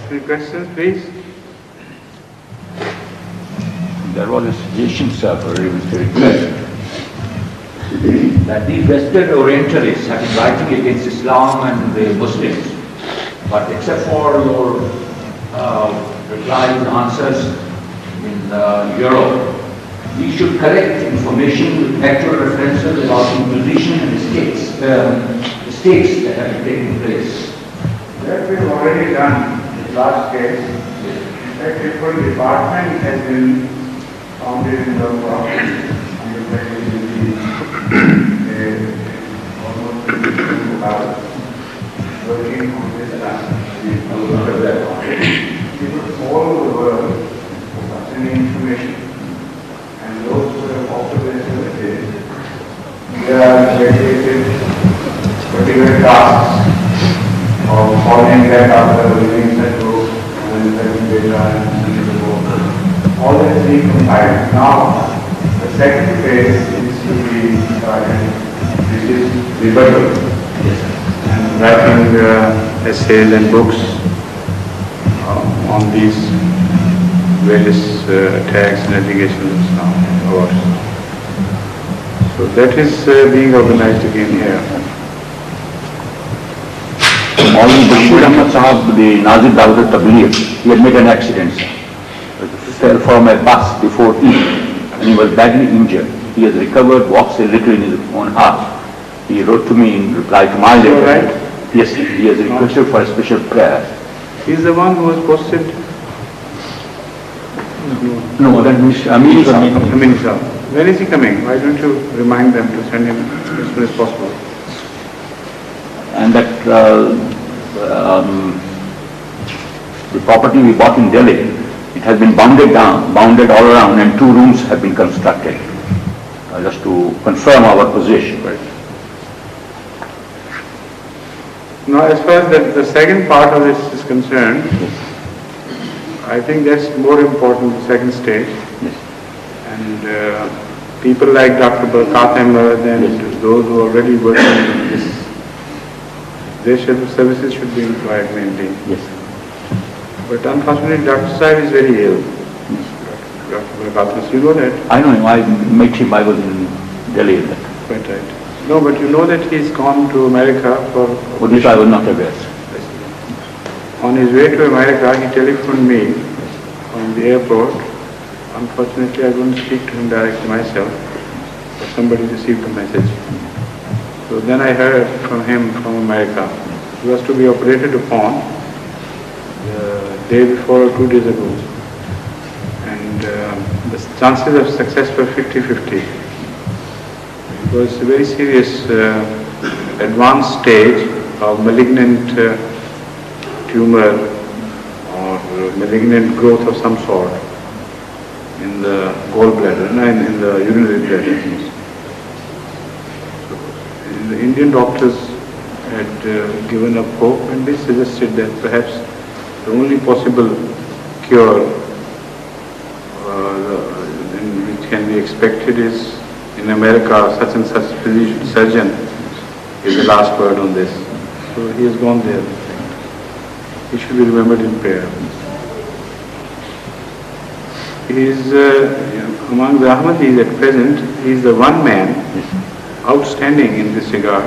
Any questions, please? There was a suggestion, sir, for a request that these Western Orientalists have been writing against Islam and the Muslims, but except for your replies and answers in Europe, we should correct information with actual references about Inquisition and the states that have been taking place. That we've already done in the last case. In fact, a full department has been founded in the province under almost 22 hours working on this land. People all over the world obtaining information, and those who have offered their services, they are dedicated particular tasks of following that after reviewing such books and setting data and sending the book. All that is being compiled. Now, the second phase is to be started, which is rebuttal. And writing essays and books on these various attacks and allegations about. So that is being organized again here. Maulvi Bashir Ahmad Sahab, the Nazir Dawud Tabligh, he had made an accident, fell from a bus before Eid, and he was badly injured. He has recovered, walks a little in his own house. He wrote to me in reply to my letter. Right? Yes, he has requested for a special prayer. He is the one who was posted. No, that means Amin Sahab. Amin Sahab. When is he coming? Why don't you remind them to send him as soon as possible? And that the property we bought in Delhi, it has been bounded all around, and 2 rooms have been constructed just to confirm our position. Right. Now, as far as the second part of this is concerned, I think that's more important, the second stage. Yes. And people like Dr. Barakat Ahmed and those who are already working on this, their services should be employed mainly. Yes. But unfortunately, Dr. Sahib is very ill. Dr. Barakat Ahmed, you know that? I know him. I met him. I was in Delhi. Quite right. No, but you know that he's gone to America for... This I was not aware. On his way to America, he telephoned me from the airport. Unfortunately, I couldn't speak to him directly myself, but somebody received the message. So then I heard from him from America. He was to be operated upon the day before or 2 days ago. And the chances of success were 50-50. It was a very serious advanced stage of malignant tumor or malignant growth of some sort in the gallbladder, in the urinary bladder. The Indian doctors had given up hope, and they suggested that perhaps the only possible cure which can be expected is in America, such and such surgeon is the last word on this. So he has gone there. He should be remembered in prayer. He is among the Ahmadis at present. He is the one man outstanding in this regard,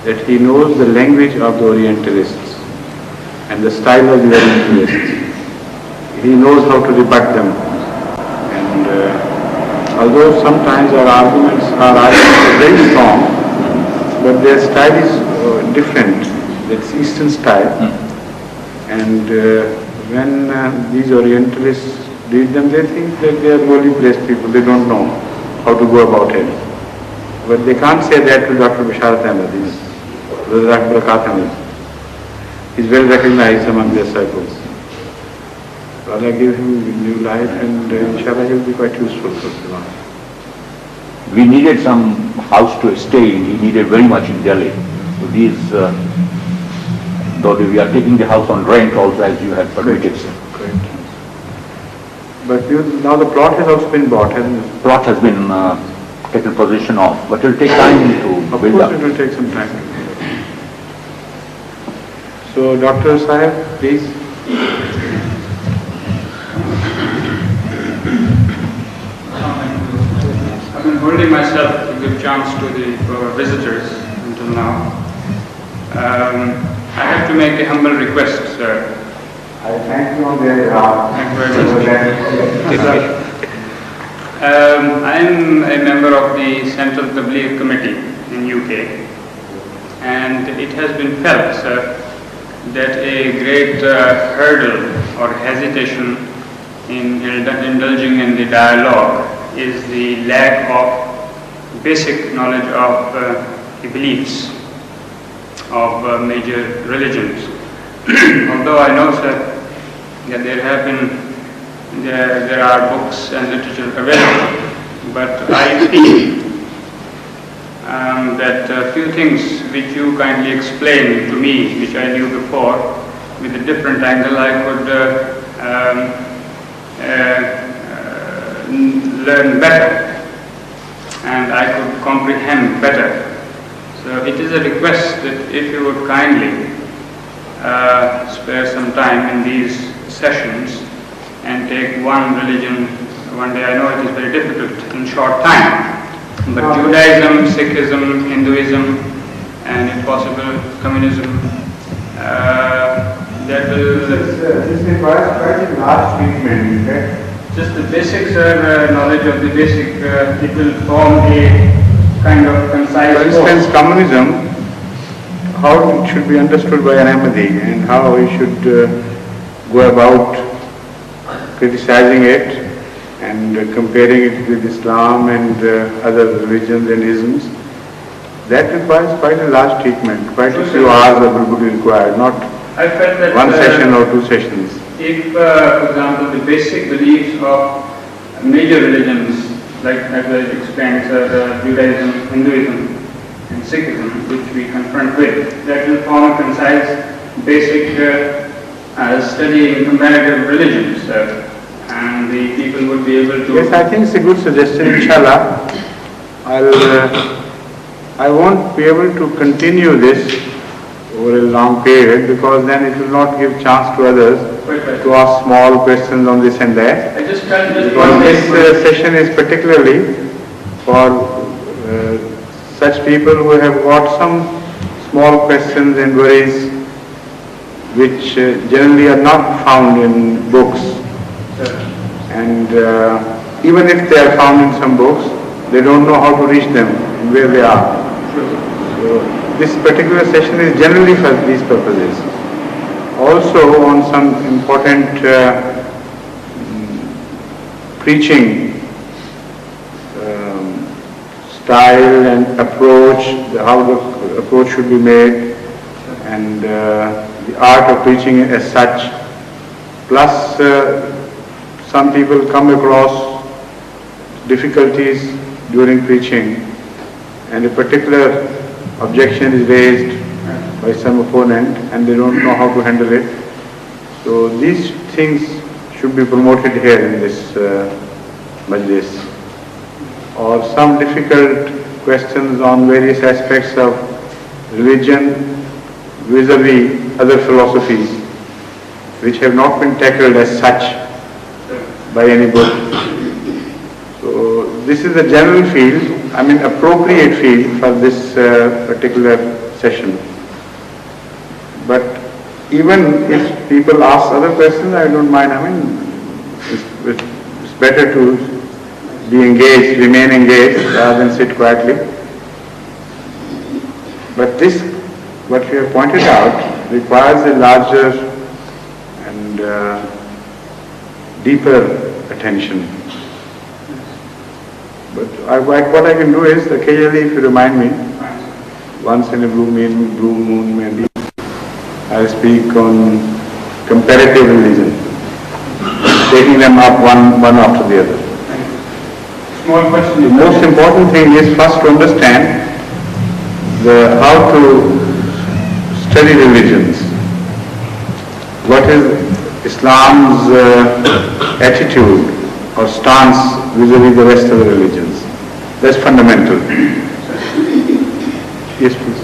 that he knows the language of the Orientalists and the style of the Orientalists. He knows how to rebut them. And although sometimes our arguments are very strong, but their style is different. That's Eastern style. And when these Orientalists read them, they think that they are lowly placed people. They don't know how to go about it. But they can't say that to Dr. Basharat Ahmed, Dr. Barakat Ahmed. He's well recognized among their circles. So Allah gave him new life, and inshallah he'll be quite useful for Islam. We needed some house to stay in. He needed very much in Delhi. So these, though we are taking the house on rent also, as you had permitted. Correct. But now the plot has also been bought, hasn't it? Plot has been taken possession of, but it will take time to build up. Of course it will take some time. So Dr. Sahib, please. I've been holding myself to give chance to the visitors until now. I have to make a humble request, sir. I thank you on their behalf. Thank you very much. I am a member of the Central Tabligh Committee in UK, and it has been felt, sir, that a great hurdle or hesitation in indulging in the dialogue is the lack of basic knowledge of the beliefs of major religions. Although I know, sir, that there are books and literature available, but I feel that a few things which you kindly explained to me, which I knew before, with a different angle, I could learn better and I could comprehend better. So it is a request that if you would kindly spare some time in these sessions and take one religion one day. I know it is very difficult in short time, but Judaism, Sikhism, Hinduism, and if possible communism, that will... This requires quite a large treatment, okay? Just the basic knowledge of the basic, it will form a kind of concise... For instance, communism, how it should be understood by an Ahmadi and how he should go about criticizing it and comparing it with Islam and other religions and isms. That requires quite a large treatment, quite a few hours would be required, not I felt that one session or two sessions. If, for example, the basic beliefs of major religions, like as I explained, Judaism, Hinduism, and Sikhism, which we confront with, that will form a concise, basic study in comparative religions, and the people would be able to... Yes, I think it's a good suggestion, inshallah. I won't be able to continue this over a long period because then it will not give chance to others to ask small questions on this and that. I just felt that Because this session is particularly for such people who have got some small questions and worries which generally are not found in books. And even if they are found in some books, they don't know how to reach them and where they are. So this particular session is generally for these purposes. Also on some important preaching style and approach, how the approach should be made, and the art of preaching as such. Plus some people come across difficulties during preaching and a particular objection is raised by some opponent and they don't know how to handle it. So these things should be promoted here in this majlis. Or some difficult questions on various aspects of religion vis-a-vis other philosophies which have not been tackled as such by any book. So this is a general field, appropriate field for this particular session. But even if people ask other questions, I don't mind. It's better to be engaged, remain engaged, rather than sit quietly. But this, what we have pointed out, requires a larger and deeper attention. But what I can do is, occasionally if you remind me, once in a blue moon maybe, I speak on comparative religion, taking them up one after the other. Small question. The most important thing is first to understand how to study religions. What is Islam's attitude or stance vis-a-vis the rest of the religions? That's fundamental. Yes, please.